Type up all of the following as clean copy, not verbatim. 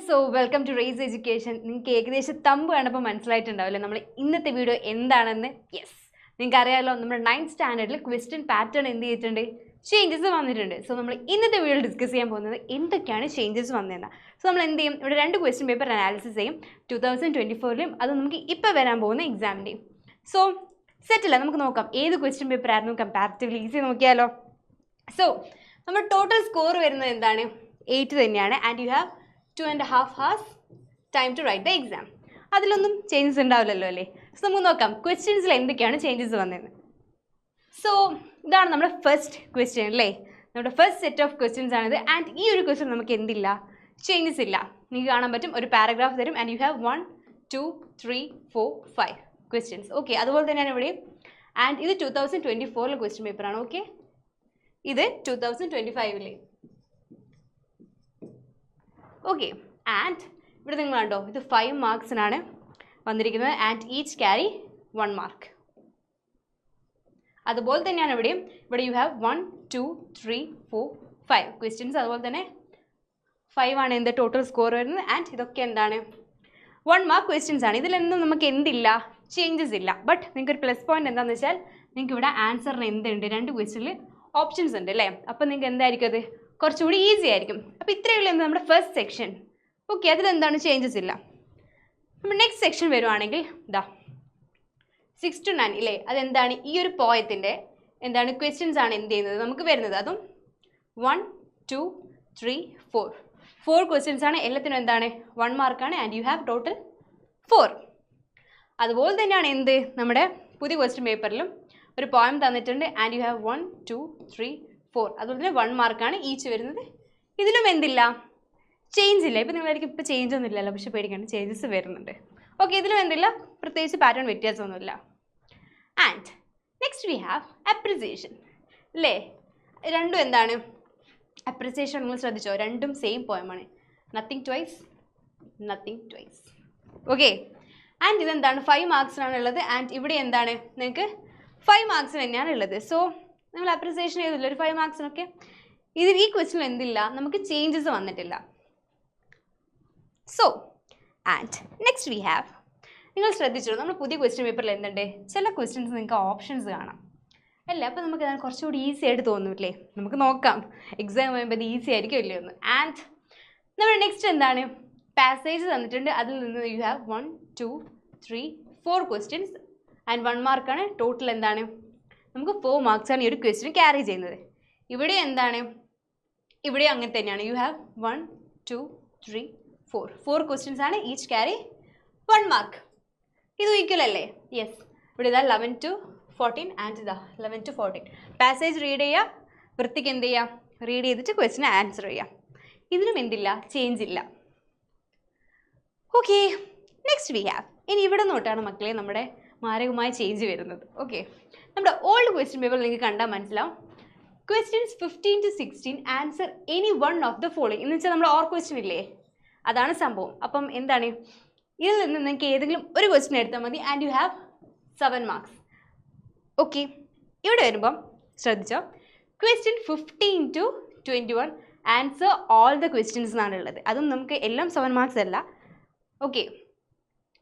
So welcome to race education. നിങ്ങൾക്ക് ഏകദേശം thumb കണ്ടപ്പോൾ മനസ്സിലായിട്ടുണ്ടാവില്ലേ നമ്മൾ ഇന്നത്തെ വീഡിയോ എന്താണെന്ന്. യെസ്, നിങ്ങൾക്ക് അറിയാമല്ലോ, നമ്മുടെ 9th സ്റ്റാൻഡേർഡിൽ ക്വസ്റ്റ്യൻ പാറ്റേൺ എന്ത് ചെയ്തിട്ടുണ്ട്, ചേഞ്ചസ് വന്നിട്ടുണ്ട്. സോ നമ്മൾ ഇന്നത്തെ വീഡിയോ ഡിസ്കസ് ചെയ്യാൻ പോകുന്നത് എന്തൊക്കെയാണ് ചേഞ്ചസ് വന്നതെന്ന്. സോ നമ്മൾ എന്ത് ചെയ്യും, ഇവിടെ 2 ക്വസ്റ്റ്യൻ പേപ്പർ അനാലിസിസ് ചെയ്യും, 2024ലും അത് നമുക്ക് ഇപ്പോൾ വരാൻ പോകുന്ന എക്സാമിൻ്റെയും. സോ സെറ്റല്ല, നമുക്ക് നോക്കാം ഏത് ക്വസ്റ്റ്യൻ പേപ്പർ ആയിരുന്നു കമ്പാരിറ്റീവ്ലി ഈസി നോക്കിയാലോ. സോ നമ്മുടെ ടോട്ടൽ സ്കോർ വരുന്നത് എന്താണ്, 8 തന്നെയാണ്. And you have 2.5 hours time to write the exam. അതിലൊന്നും ചേഞ്ചസ് ഉണ്ടാവില്ലല്ലോ അല്ലേ. സോ നമുക്ക് നോക്കാം ക്വസ്റ്റ്യൻസിൽ എന്തൊക്കെയാണ് ചേഞ്ചസ് വന്നതെന്ന്. സോ ഇതാണ് നമ്മുടെ ഫസ്റ്റ് ക്വസ്റ്റ്യൻ അല്ലേ, നമ്മുടെ ഫസ്റ്റ് സെറ്റ് ഓഫ് ക്വസ്റ്റ്യൻസ് ആണിത്. ആൻഡ് ഈ ഒരു ക്വസ്റ്റ്യൻ നമുക്ക് എന്തില്ല, ചേഞ്ചസ് ഇല്ല. നിങ്ങൾക്ക് കാണാൻ പറ്റും, ഒരു പാരഗ്രാഫ് തരും. And you have 1 2 3 4 5 questions. Okay, അതുപോലെ തന്നെയാണ് ഇവിടെ. ആൻഡ് ഇത് 2024 ക്വസ്റ്റ്യൻ പേപ്പറാണ്. ഓക്കെ, ഇത് 2025 ഓക്കെ. ആൻഡ് ഇവിടെ നിങ്ങൾ കണ്ടോ, ഇത് 5 മാർക്സിനാണ് വന്നിരിക്കുന്നത്. And each carry 1 mark. അതുപോലെ തന്നെയാണ് ഇവിടെയും. ഇവിടെ യു ഹാവ് 1 2 3 4 5 ക്വസ്റ്റ്യൻസ്. അതുപോലെ തന്നെ 5 ആണ് എന്ത് ടോട്ടൽ സ്കോർ വരുന്നത്. ആൻഡ് ഇതൊക്കെ എന്താണ്, 1 മാർക്ക് ക്വസ്റ്റ്യൻസ് ആണ്. ഇതിലൊന്നും നമുക്ക് എന്തില്ല, ചേഞ്ചസ് ഇല്ല. ബട്ട് നിങ്ങൾക്കൊരു പ്ലസ് പോയിന്റ് എന്താണെന്ന് വെച്ചാൽ നിങ്ങൾക്ക് ഇവിടെ ആൻസറിന് എന്തുണ്ട്, 2 ക്വസ്റ്റ്യനിൽ ഓപ്ഷൻസ് ഉണ്ട് അല്ലേ. അപ്പം നിങ്ങൾക്ക് എന്തായിരിക്കും, അത് കുറച്ചുകൂടി ഈസി ആയിരിക്കും. അപ്പോൾ ഇത്രയേ ഉള്ളൂ നമ്മുടെ ഫസ്റ്റ് സെക്ഷൻ. ഓക്കെ, അതിലെന്താണ് ചേഞ്ചസ് ഇല്ല. നമ്മൾ നെക്സ്റ്റ് സെക്ഷൻ വരുവാണെങ്കിൽ ഇതാ 6 to 9 ഇല്ലേ, അതെന്താണ്, ഈ ഒരു പോയത്തിൻ്റെ എന്താണ് ക്വസ്റ്റ്യൻസ് ആണ് എന്ത് ചെയ്യുന്നത് നമുക്ക് വരുന്നത്. അതും 1 2 3 4 ക്വസ്റ്റ്യൻസ് ആണ്. എല്ലാത്തിനും എന്താണ് 1 മാർക്കാണ്. And you have total 4. അതുപോലെ തന്നെയാണ് എന്ത് നമ്മുടെ പുതിയ ക്വസ്റ്റ്യൻ പേപ്പറിലും ഒരു പോയം തന്നിട്ടുണ്ട്. And you have 1 2 3 4. അതുപോലെ തന്നെ 1 മാർക്കാണ് ഈച്ച് വരുന്നത്. ഇതിലും എന്തില്ല, ചേഞ്ച് ഇല്ല. ഇപ്പം നിങ്ങളായിരിക്കും ഇപ്പോൾ ചേഞ്ച് ഒന്നും ഇല്ലല്ലോ, പക്ഷേ പേടിക്കേണ്ട, ചേഞ്ചസ് വരുന്നുണ്ട്. ഓക്കെ, ഇതിലും എന്തില്ല, പ്രത്യേകിച്ച് പാറ്റേൺ വ്യത്യാസമൊന്നുമില്ല. And next we have appreciation അല്ലേ. രണ്ടും എന്താണ്, അപ്രിസിയേഷൻ നിങ്ങൾ ശ്രദ്ധിച്ചോ, രണ്ടും സെയിം പോയമാണ്. Nothing twice nothing twice. Okay, and ഇതെന്താണ് 5 മാർക്സിനാണ് ഉള്ളത്. ആൻഡ് ഇവിടെ എന്താണ് നിങ്ങൾക്ക് 5 മാർക്സിന് തന്നെയാണ് ഉള്ളത്. സോ നിങ്ങൾ അപ്രിസിയേഷൻ ചെയ്തില്ല ഒരു 5 മാർക്സിനൊക്കെ. ഇതിൽ ഈ ക്വസ്റ്റ്യൻ എന്തില്ല, നമുക്ക് ചേഞ്ചസ് വന്നിട്ടില്ല. So and next we have, നിങ്ങൾ ശ്രദ്ധിച്ചോ, നമ്മൾ പുതിയ ക്വസ്റ്റ്യൻ പേപ്പറിൽ എന്തുണ്ട്, ചില ക്വസ്റ്റ്യൻസ് നിങ്ങൾക്ക് ഓപ്ഷൻസ് കാണാം അല്ലേ. അപ്പോൾ നമുക്ക് അത് കുറച്ചുകൂടി ഈസി ആയിട്ട് തോന്നൂല്ലേ. നമുക്ക് നോക്കാം എക്സാം കഴിയുമ്പോൾ ഇത് ഈസി ആയിരിക്കും ഇല്ലയോ എന്ന്. ആൻഡ് നമ്മുടെ നെക്സ്റ്റ് എന്താണ്, പാസേജ് തന്നിട്ടുണ്ട്. അതിൽ നിന്ന് യു ഹാവ് 1 2 3 4 ക്വസ്റ്റ്യൻസ്. ആൻഡ് 1 മാർക്കാണ്. ടോട്ടൽ എന്താണ്, നമുക്ക് 4 മാർക്സാണ് ഈ ഒരു ക്വസ്റ്റ്യൻ ക്യാരി ചെയ്യുന്നത്. ഇവിടെ എന്താണ്, ഇവിടെ അങ്ങനെ തന്നെയാണ്. യു ഹാവ് 1 2 3 4 ക്വസ്റ്റ്യൻസ് ആണ്. Each carry 1 mark. ഇത് ഈക്വൽ അല്ലേ. യെസ്, ഇവിടെ ഇതാ 11 to 14 ആൻഡ് ഇതാ 11 to 14. പാസേജ് റീഡ് ചെയ്യുക, വൃത്തിക്ക് എന്ത് ചെയ്യുക, റീഡ് ചെയ്തിട്ട് ക്വസ്റ്റ്യൻ ആൻസർ ചെയ്യുക. ഇതിനും എന്തില്ല, ചേഞ്ച് ഇല്ല. ഓക്കെ, നെക്സ്റ്റ് വി ഹാവ്, ഇനി ഇവിടെ നോട്ടാണ് മക്കളെ നമ്മുടെ മാരകമായ ചേഞ്ച് വരുന്നത്. ഓക്കെ, നമ്മുടെ ഓൾഡ് ക്വസ്റ്റ്യൻ പേപ്പർ നിങ്ങൾക്ക് കണ്ടാൽ മനസ്സിലാവും. Questions 15 to 16 answer any one of the following എന്ന് വെച്ചാൽ നമ്മൾ ഓർ ക്വസ്റ്റ്യൻ ഇല്ലേ, അതാണ് സംഭവം. അപ്പം എന്താണ്, ഇതിൽ നിന്ന് നിങ്ങൾക്ക് ഏതെങ്കിലും ഒരു ക്വസ്റ്റ്യൻ എടുത്താൽ മതി. And you have 7 marks. Okay, ഇവിടെ വരുമ്പം ശ്രദ്ധിച്ചോ, question 15 to 21 answer all the questions എന്നാണ് ഉള്ളത്. അതും നമുക്ക് എല്ലാം 7 മാർക്സ് അല്ല. ഓക്കെ,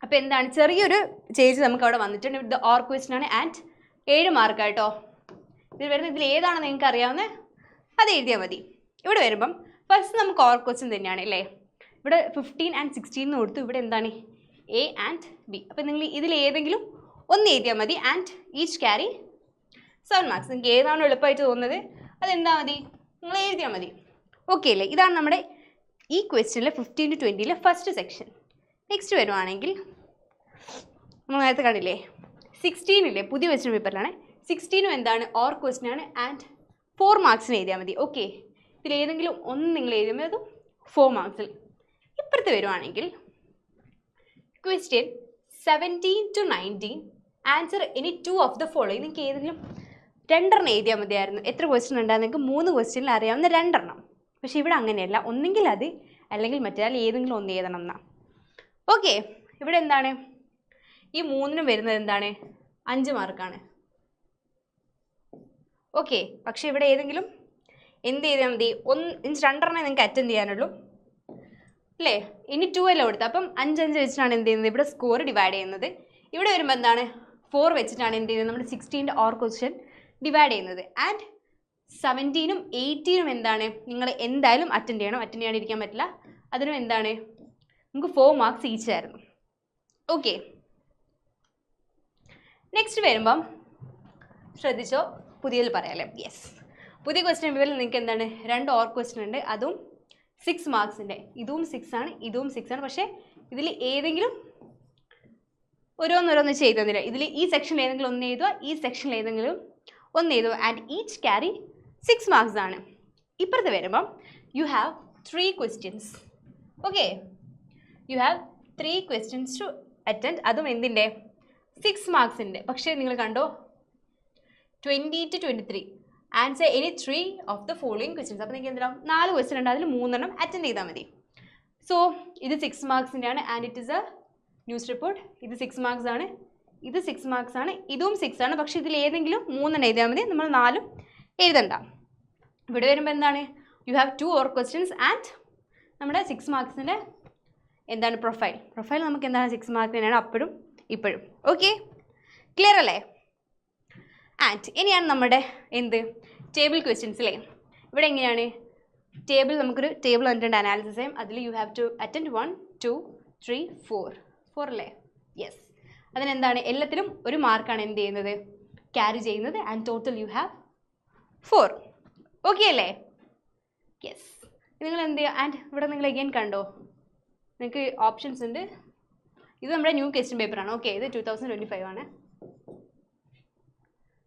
അപ്പോൾ എന്താണ്, ചെറിയൊരു ചേഞ്ച് നമുക്ക് അവിടെ വന്നിട്ടുണ്ട്. ഇത് ഓർ ക്വസ്റ്റ്യൻ ആണ്. ആൻഡ് 7 മാർക്കായിട്ടോ ഇതിൽ വരുന്നത്. ഇതിൽ ഏതാണ് നിങ്ങൾക്ക് അറിയാവുന്നത് അത് എഴുതിയാൽ മതി. ഇവിടെ വരുമ്പം ഫസ്റ്റ് നമുക്ക് ഓർ ക്വസ്റ്റ്യൻ തന്നെയാണ് അല്ലേ. ഇവിടെ 15 and 16 എന്ന് കൊടുത്തു. ഇവിടെ എന്താണ്, എ ആൻഡ് ബി. അപ്പോൾ നിങ്ങൾ ഇതിൽ ഏതെങ്കിലും ഒന്ന് എഴുതിയാൽ മതി. And each carry 7 marks. നിങ്ങൾക്ക് ഏതാണോ എളുപ്പമായിട്ട് തോന്നുന്നത് അതെന്താ മതി, നിങ്ങൾ എഴുതിയാൽ മതി. ഓക്കെ അല്ലേ. ഇതാണ് നമ്മുടെ ഈ ക്വസ്റ്റ്യനിലെ 15 to 20 ഫസ്റ്റ് സെക്ഷൻ. നെക്സ്റ്റ് വരുവാണെങ്കിൽ നമ്മൾ നേരത്തെ കണ്ടില്ലേ 16 ഇല്ലേ, പുതിയ ക്വസ്റ്റ്യൻ പേപ്പറിലാണ്. 16 എന്താണ്, ഓർ ക്വസ്റ്റ്യൻ ആണ്. ആൻഡ് 4 മാർക്സിന് എഴുതിയാൽ മതി. ഓക്കെ, ഇതിലേതെങ്കിലും ഒന്ന് നിങ്ങൾ എഴുതിയാൽ മതി, അതും 4 മാർക്സിൽ. ഇപ്പുറത്ത് വരുവാണെങ്കിൽ question 17 to 19 answer any 2 of the following. നിങ്ങൾക്ക് ഏതെങ്കിലും 2 എഴുതിയാൽ മതിയായിരുന്നു. എത്ര ക്വസ്റ്റ്യൻ ഉണ്ടാകും നിങ്ങൾക്ക് 3 ക്വസ്റ്റ്യനിൽ അറിയാവുന്ന 2. പക്ഷേ ഇവിടെ അങ്ങനെയല്ല, ഒന്നെങ്കിൽ അത് അല്ലെങ്കിൽ മറ്റേ ഏതെങ്കിലും ഒന്ന് എഴുതണം എന്നാ. ഓക്കെ, ഇവിടെ എന്താണ്, ഈ 3നും വരുന്നത് എന്താണ്, 5 മാർക്കാണ്. ഓക്കെ, പക്ഷേ ഇവിടെ ഏതെങ്കിലും എന്ത് ചെയ്താൽ മതി, 2 നിങ്ങൾക്ക് അറ്റൻഡ് ചെയ്യാനുള്ളൂ. അല്ലേ? ഇനി 2 അല്ല കൊടുത്തത്, അപ്പം 5 വെച്ചിട്ടാണ് എന്ത് ചെയ്യുന്നത് ഇവിടെ സ്കോർ ഡിവൈഡ് ചെയ്യുന്നത്. ഇവിടെ വരുമ്പോൾ എന്താണ് 4 വെച്ചിട്ടാണ് എന്ത് ചെയ്യുന്നത് നമ്മുടെ 16ൻ്റെ ഓർ ക്വസ്റ്റ്യൻ ഡിവൈഡ് ചെയ്യുന്നത്. ആൻഡ് 17ഉം 18ഉം എന്താണ് നിങ്ങൾ എന്തായാലും അറ്റൻഡ് ചെയ്യണം. അറ്റൻഡ് ചെയ്യാണ്ടിരിക്കാൻ പറ്റില്ല. അതിനും എന്താണ് നമുക്ക് 4 മാർക്സ് ഈച്ച് ആയിരുന്നു. ഓക്കെ, നെക്സ്റ്റ് വരുമ്പം ശ്രദ്ധിച്ചോ, പുതിയതിൽ പറയാമല്ലേ? യെസ്, പുതിയ ക്വസ്റ്റ്യൻ പേപ്പറിൽ നിങ്ങൾക്ക് എന്താണ് 2 ഓർ ക്വസ്റ്റ്യൻ ഉണ്ട്, അതും 6 മാർക്സിൻ്റെ. ഇതും 6 ആണ്, ഇതും 6 ആണ്. പക്ഷേ ഇതിൽ ഏതെങ്കിലും ഓരോന്നോരോന്ന് ചെയ്തു തന്നില്ല. ഇതിൽ ഈ സെക്ഷനിൽ ഏതെങ്കിലും ഒന്ന് എഴുതുക, ഈ സെക്ഷനിൽ ഏതെങ്കിലും ഒന്ന് എഴുതുക. ആൻഡ് ഈച്ച് ക്യാരി 6 മാർക്സ് ആണ്. ഇപ്പുറത്ത് വരുമ്പം you have 3 questions. Okay, you have 3 questions to attend. അതും എന്തിൻ്റെ 6 മാർക്സിൻ്റെ. പക്ഷേ നിങ്ങൾ കണ്ടോ 20 to 23 answer any 3 of the following questions. അപ്പോൾ നിങ്ങൾക്ക് എന്തിനാവും 4 ക്വസ്റ്റ്യൻ ഉണ്ട്, അതിൽ 3 അറ്റൻഡ് ചെയ്താൽ മതി. സോ ഇത് 6 മാർക്സിൻ്റെ ആണ്. And it is A news report. ഇത് 6 മാർക്സ് ആണ്, ഇത് 6 മാർക്സ് ആണ്, ഇതും 6 ആണ്. പക്ഷേ ഇതിൽ ഏതെങ്കിലും 3 എഴുതിയാൽ മതി, നമ്മൾ 4 എഴുതണ്ട. ഇവിടെ വരുമ്പോൾ എന്താണ് you have 2 or questions and നമ്മുടെ 6 മാർക്സിൻ്റെ എന്താണ് പ്രൊഫൈൽ. പ്രൊഫൈൽ നമുക്ക് എന്താണ് 6 മാർക്ക് തന്നെയാണ് അപ്പോഴും ഇപ്പോഴും. ഓക്കെ, ക്ലിയർ അല്ലേ? ആൻഡ് ഇനിയാണ് നമ്മുടെ എന്ത് ടേബിൾ ക്വസ്റ്റ്യൻസ് അല്ലേ? ഇവിടെ എങ്ങനെയാണ് ടേബിൾ, നമുക്കൊരു ടേബിൾ വന്നിട്ടുണ്ട് അനാലിസിസ് ചെയ്യും. അതിൽ യു ഹാവ് ടു അറ്റൻഡ് 1 2 3 4 അല്ലേ? യെസ്, അതിനെന്താണ് എല്ലാത്തിലും 1 മാർക്കാണ് എന്ത് ചെയ്യുന്നത് ക്യാരി ചെയ്യുന്നത്. And total you have 4. Okay അല്ലേ? യെസ്, നിങ്ങൾ എന്ത് ചെയ്യുക? ആൻഡ് ഇവിടെ നിങ്ങൾ അഗെയിൻ കണ്ടോ, നിങ്ങൾക്ക് ഓപ്ഷൻസ് ഉണ്ട്. ഇത് നമ്മുടെ ന്യൂ ക്വസ്റ്റ്യൻ പേപ്പറാണ്. ഓക്കെ, ഇത് 2025 ആണ്.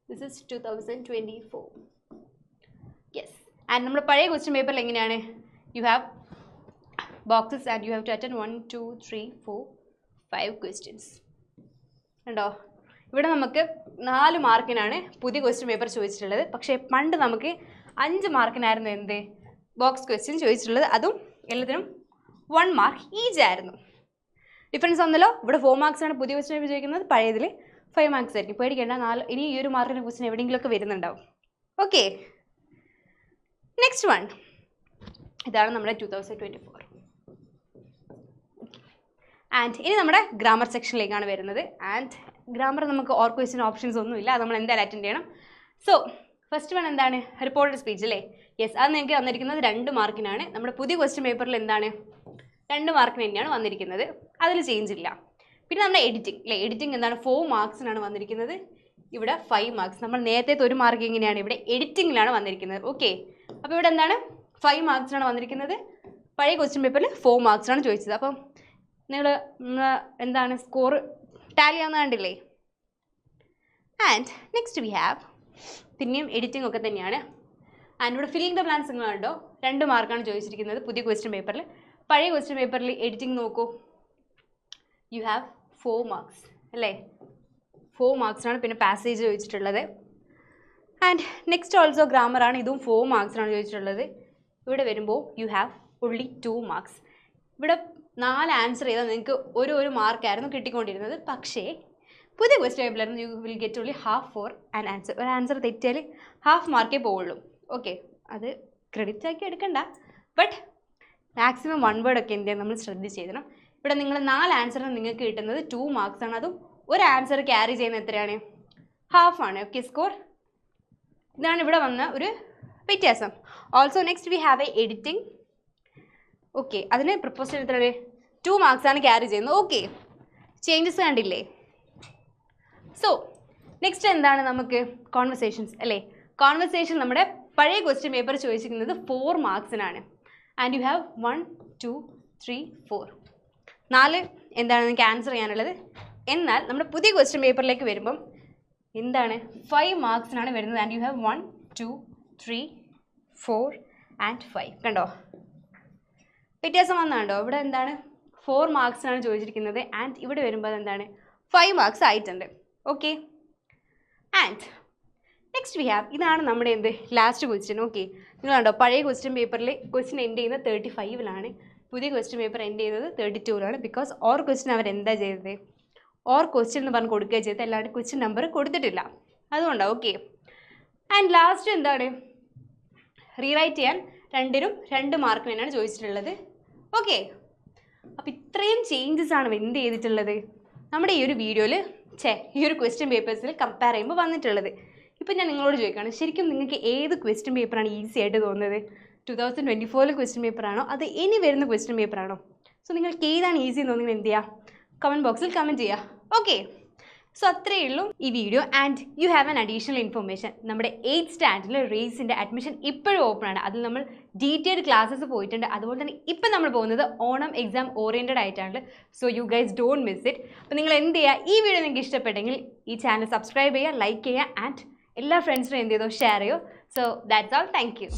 This is 2024. യെസ്, ആൻഡ് നമ്മുടെ പഴയ ക്വസ്റ്റ്യൻ പേപ്പറിൽ എങ്ങനെയാണ് you have boxes and you have to attend 1 2 3 4 5 questions. കണ്ടോ, ഇവിടെ നമുക്ക് 4 മാർക്കിനാണ് പുതിയ ക്വസ്റ്റ്യൻ പേപ്പർ ചോദിച്ചിട്ടുള്ളത്. പക്ഷേ പണ്ട് നമുക്ക് 5 മാർക്കിനായിരുന്നു എന്ത് ബോക്സ് ക്വസ്റ്റ്യൻ ചോദിച്ചിട്ടുള്ളത്. അതും എല്ലാത്തിനും 1 മാർക്ക് ഈച്ച് ആയിരുന്നു. ഡിഫറൻസ് ഒന്നല്ലോ. ഇവിടെ 4 മാർക്സാണ് പുതിയ ക്വസ്റ്റ്യൻ പേപ്പർ ചോദിക്കുന്നത്, പഴയതിൽ 5 മാർക്സ് ആയിരിക്കും. പേടിക്കേണ്ട, 4 ഇനി ഈ ഒരു മാർക്കിൻ്റെ ക്വസ്റ്റ്യൻ എവിടെയെങ്കിലുമൊക്കെ വരുന്നുണ്ടാവും. ഓക്കെ, നെക്സ്റ്റ് വൺ ഇതാണ് നമ്മുടെ 2024. ആൻഡ് ഇനി നമ്മുടെ ഗ്രാമർ സെക്ഷനിലേക്കാണ് വരുന്നത്. ആൻഡ് ഗ്രാമർ നമുക്ക് ഓർ ക്വസ്റ്റ്യൻ ഓപ്ഷൻസ് ഒന്നുമില്ല, അത് നമ്മൾ എന്തായാലും അറ്റൻഡ് ചെയ്യണം. സോ ഫസ്റ്റ് വൺ എന്താണ് റിപ്പോർട്ടഡ് സ്പീച്ച് അല്ലേ? യെസ്, അത് നിങ്ങൾക്ക് വന്നിരിക്കുന്നത് 2 മാർക്കിനാണ്. നമ്മുടെ പുതിയ ക്വസ്റ്റ്യൻ പേപ്പറിൽ എന്താണ് 2 മാർക്കിന് തന്നെയാണ് വന്നിരിക്കുന്നത്, അതിൽ ചേഞ്ച് ഇല്ല. പിന്നെ നമ്മുടെ എഡിറ്റിംഗ് അല്ലേ? എഡിറ്റിംഗ് എന്താണ് 4 മാർക്സിനാണ് വന്നിരിക്കുന്നത്, ഇവിടെ 5 മാർക്സ്. നമ്മൾ നേരത്തെ 1 മാർക്ക് എങ്ങനെയാണ് ഇവിടെ എഡിറ്റിങ്ങിലാണ് വന്നിരിക്കുന്നത്. ഓക്കെ, അപ്പോൾ ഇവിടെ എന്താണ് 5 മാർക്സിനാണ് വന്നിരിക്കുന്നത്. പഴയ ക്വസ്റ്റ്യൻ പേപ്പറിൽ 4 മാർക്സിനാണ് ചോദിച്ചത്. അപ്പം നിങ്ങൾ എന്താണ് സ്കോർ ടാലി ആവുന്ന കണ്ടില്ലേ? ആൻഡ് നെക്സ്റ്റ് വി ഹാവ് പിന്നെയും എഡിറ്റിംഗ് ഒക്കെ തന്നെയാണ്. ആൻഡ് ഇവിടെ ഫില്ലിംഗ് ദ ബ്ലാങ്ക്സ് നിങ്ങൾ കണ്ടോ 2 മാർക്കാണ് ചോദിച്ചിരിക്കുന്നത് പുതിയ ക്വസ്റ്റ്യൻ പേപ്പറിൽ. പഴയ ക്വസ്റ്റ്യൻ പേപ്പറിൽ എഡിറ്റിംഗ് നോക്കൂ, യു ഹാവ് 4 മാർക്സ് അല്ലേ? 4 മാർക്സിനാണ് പിന്നെ പാസേജ് ചോദിച്ചിട്ടുള്ളത്. ആൻഡ് നെക്സ്റ്റ് ഓൾസോ ഗ്രാമറാണ്, ഇതും 4 മാർക്സിനാണ് ചോദിച്ചിട്ടുള്ളത്. ഇവിടെ വരുമ്പോൾ യു ഹാവ് ഓൺലി 2 മാർക്സ്. ഇവിടെ 4 ആൻസർ ചെയ്താൽ നിങ്ങൾക്ക് ഒരു മാർക്കായിരുന്നു കിട്ടിക്കൊണ്ടിരുന്നത്. പക്ഷേ പുതിയ ക്വസ്റ്റ്യൻ പേപ്പറിലായിരുന്നു you will get only half for an answer. ഒരു ആൻസർ തെറ്റിയാൽ ഹാഫ് മാർക്കേ പോവുള്ളൂ. ഓക്കെ, അത് ക്രെഡിറ്റ് ആക്കി എടുക്കണ്ട, ബട്ട് മാക്സിമം 1 വേർഡ് ഒക്കെ എന്ത് നമ്മൾ ശ്രദ്ധിച്ച് എഴുതണം. ഇവിടെ നിങ്ങൾ 4 ആൻസറിന് നിങ്ങൾക്ക് കിട്ടുന്നത് 2 മാർക്സാണ്. അതും ഒരു ആൻസർ ക്യാരി ചെയ്യുന്ന എത്രയാണ്? ഹാഫ് ആണ്. ഓക്കെ, സ്കോർ ഇതാണ് ഇവിടെ വന്ന ഒരു വ്യത്യാസം. Also next we have A editing. Okay, അതിന് പ്രപ്പോസൽ എത്രയാണ്? 2 മാർക്സാണ് ക്യാരി ചെയ്യുന്നത്. ഓക്കെ, ചേഞ്ചസ് കണ്ടില്ലേ? സോ നെക്സ്റ്റ് എന്താണ് നമുക്ക് കോൺവെർസേഷൻസ് അല്ലേ? കോൺവെർസേഷൻ നമ്മുടെ പഴയ ക്വസ്റ്റ്യൻ പേപ്പർ ചോദിച്ചിരിക്കുന്നത് 4 മാർക്സിനാണ്. ആൻഡ് യു ഹാവ് 1 2 3 4 4 എന്താണ് നിങ്ങൾക്ക് ആൻസർ ചെയ്യാനുള്ളത്. എന്നാൽ നമ്മുടെ പുതിയ ക്വസ്റ്റ്യൻ പേപ്പറിലേക്ക് വരുമ്പം എന്താണ് 5 മാർക്സിനാണ് വരുന്നത്. And you have 1 2 3 4 and 5. കണ്ടോ വ്യത്യാസം വന്നാണ്ടോ? ഇവിടെ എന്താണ് 4 മാർക്സിനാണ് ചോദിച്ചിരിക്കുന്നത്. ആൻഡ് ഇവിടെ വരുമ്പോൾ എന്താണ് 5 മാർക്സ് ആയിട്ടുണ്ട്. Okay, and next we have ഇതാണ് നമ്മുടെ എന്ത് ലാസ്റ്റ് ക്വസ്റ്റ്യൻ. ഓക്കെ, നിങ്ങൾ കണ്ടോ പഴയ ക്വസ്റ്റ്യൻ പേപ്പറിൽ ക്വസ്റ്റ്യൻ എൻഡ് ചെയ്യുന്നത് 35-ലാണ്, പുതിയ ക്വസ്റ്റ്യൻ പേപ്പർ എൻഡ് ചെയ്യുന്നത് 32-ലാണ്. ബിക്കോസ് ഓർ ക്വസ്റ്റ്യൻ അവരെന്താ ചെയ്തത്? ഓർ ക്വസ്റ്റ്യൻ എന്ന് പറഞ്ഞ് കൊടുക്കുക ചെയ്തത്, അല്ലാണ്ട് ക്വസ്റ്റ്യൻ നമ്പർ കൊടുത്തിട്ടില്ല. അതുകൊണ്ടാണ്. ഓക്കെ, ആൻഡ് ലാസ്റ്റ് എന്താണ് റീറൈറ്റ് ചെയ്യാൻ 2 മാർക്കിനാണ് ചോദിച്ചിട്ടുള്ളത്. ഓക്കെ, ഇത്രയും ചേഞ്ചസ് ആണ് എന്ത് ചെയ്തിട്ടുള്ളത് നമ്മുടെ ഈ ഒരു വീഡിയോയിൽ ഈ ഒരു ക്വസ്റ്റ്യൻ പേപ്പേഴ്സിൽ കമ്പയർ ചെയ്യുമ്പോൾ വന്നിട്ടുള്ളത്. ഇപ്പം ഞാൻ നിങ്ങളോട് ചോദിക്കുകയാണ്, ശരിക്കും നിങ്ങൾക്ക് ഏത് ക്വസ്റ്റ്യൻ പേപ്പറാണ് ഈസി ആയിട്ട് തോന്നുന്നത്? 2024 ക്വസ്റ്റ്യൻ പേപ്പറാണോ അത് ഇനി വരുന്ന ക്വസ്റ്റ്യൻ പേപ്പറാണോ? സോ നിങ്ങൾക്ക് ഏതാണ് ഈസി എന്ന് തോന്നുന്നത് എന്ത് ചെയ്യുക, കമൻറ്റ് ബോക്സിൽ കമൻറ്റ് ചെയ്യുക. ഓക്കെ, സോ അത്രയേ ഉള്ളൂ ഈ video. And you have an additional information. നമ്മുടെ 8th സ്റ്റാൻഡേർഡിൽ റേസിൻ്റെ അഡ്മിഷൻ ഇപ്പോഴും ഓപ്പൺ ആണ്. അതിൽ നമ്മൾ ഡീറ്റെയിൽഡ് ക്ലാസ്സസ് പോയിട്ടുണ്ട്. അതുപോലെ തന്നെ ഇപ്പം നമ്മൾ പോകുന്നത് ഓണം എക്സാം ഓറിയൻറ്റഡ് ആയിട്ടാണ്. So you guys don't miss it. അപ്പോൾ നിങ്ങൾ എന്ത് ചെയ്യുക, ഈ വീഡിയോ നിങ്ങൾക്ക് ഇഷ്ടപ്പെട്ടെങ്കിൽ ഈ ചാനൽ സബ്സ്ക്രൈബ് ചെയ്യുക, ലൈക്ക് ചെയ്യുക, ആൻഡ് എല്ലാ ഫ്രണ്ട്സിനും എന്ത് ചെയ്തോ ഷെയർ ചെയ്യോ. So that's all. Thank you.